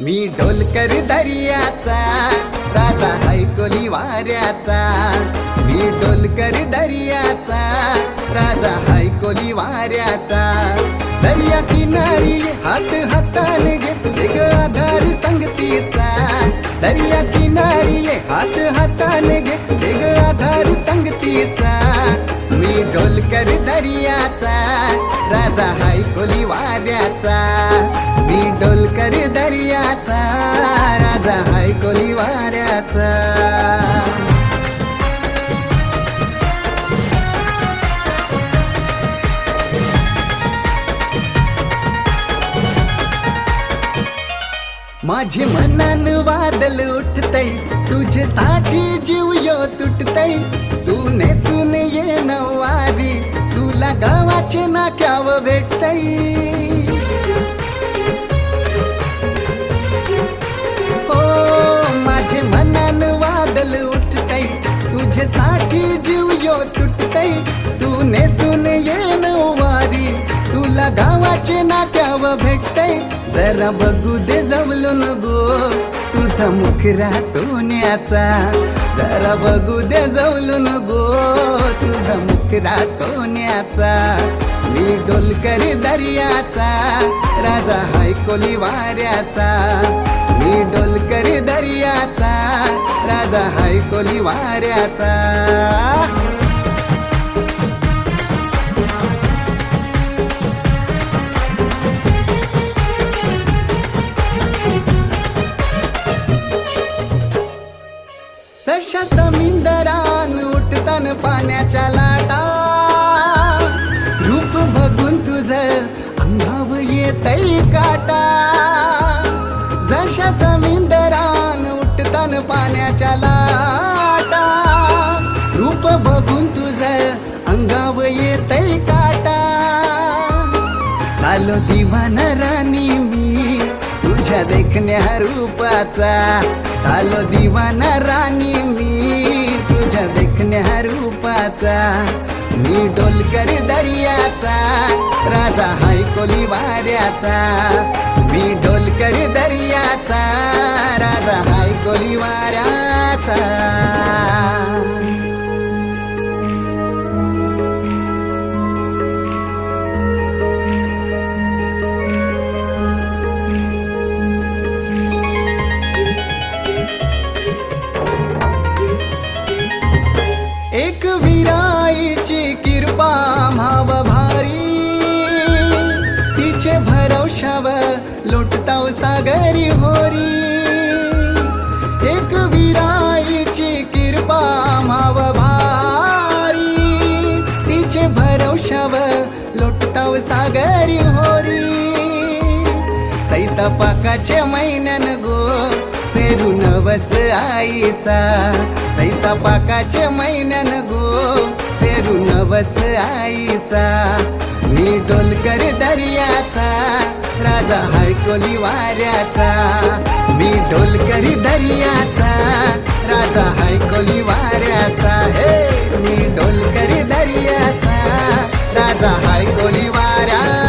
मी ढोलकर दर्याचा राजा हैकोली वाऱ्याचा। मी ढोलकर दर्याचा राजा हैकोली वाऱ्याचा। दर्या किनारी हात हाताने घेते ग आधार संगतीचा। दर्या किनारी हात हाताने घेते ग आधार संगतीचा। मी ढोलकर दर्याचा राजा हैकोली वाऱ्याचा। मी ढोलकर दर्याचा राजा हैकोली वाऱ्याचा। माझे मनान वादल उठतय तुझ्यासाठी जीव यो तुटतय। तू नेसून ये नवारी तुला गावाचे नाक्याव भेटतय। हो माझे मनान वादल उठतय तुझ्यासाठी जीव यो तुटतय। तू नेसून ये नवारी तुला गावाचे नाक्याव भेटतय। जरा बघू दे जवलून गो तुझा मुखरा सोन्याचा। जरा बघू दे जवलून गो तुझा मुखरा सोन्याचा। मी ढोलकर दर्याचा राजा हैकोली वाऱ्याचा। मी ढोलकर दर्याचा राजा हैकोली वाऱ्याचा। जशा समुद्रान उठतान पाण्याच्या लाटा। रूप बघून तुझं अंगाव येतय काटा। जशा समुद्रान उठतान पाण्याच्या लाटा। रूप बघून तुझं अंगाव येतय काटा। चालो दिवाना राणी मी तुझ्या देखण्या रूपाचा। चालो दिवाना राणी मी तुझ्या देखण्या रूपाचा। मी ढोलकर दर्याचा राजा हैकोली वाऱ्याचा। मी ढोलकर दर्याचा राजा हैकोली वाऱ्याचा। एक विराईची कृपा भाव भारी। तिचे भरवशाव लोटताव सागरी होरी। एक विराईची कृपा भाव भारी। तिचे भरवशाव लोटताव सागरी होरी। चैतपाकाचे महिन्यान गो फेरू नवस आईचा। चैतपाकाचे महिन्यान गो फेरू नवस आईचा। मी ढोलकर दर्याचा राजा हैकोली वाऱ्याचा। मी ढोलकर दर्याचा राजा हैकोली वाऱ्याचा। हे मी ढोलकर दर्याचा राजा हैकोली वाऱ्याचा।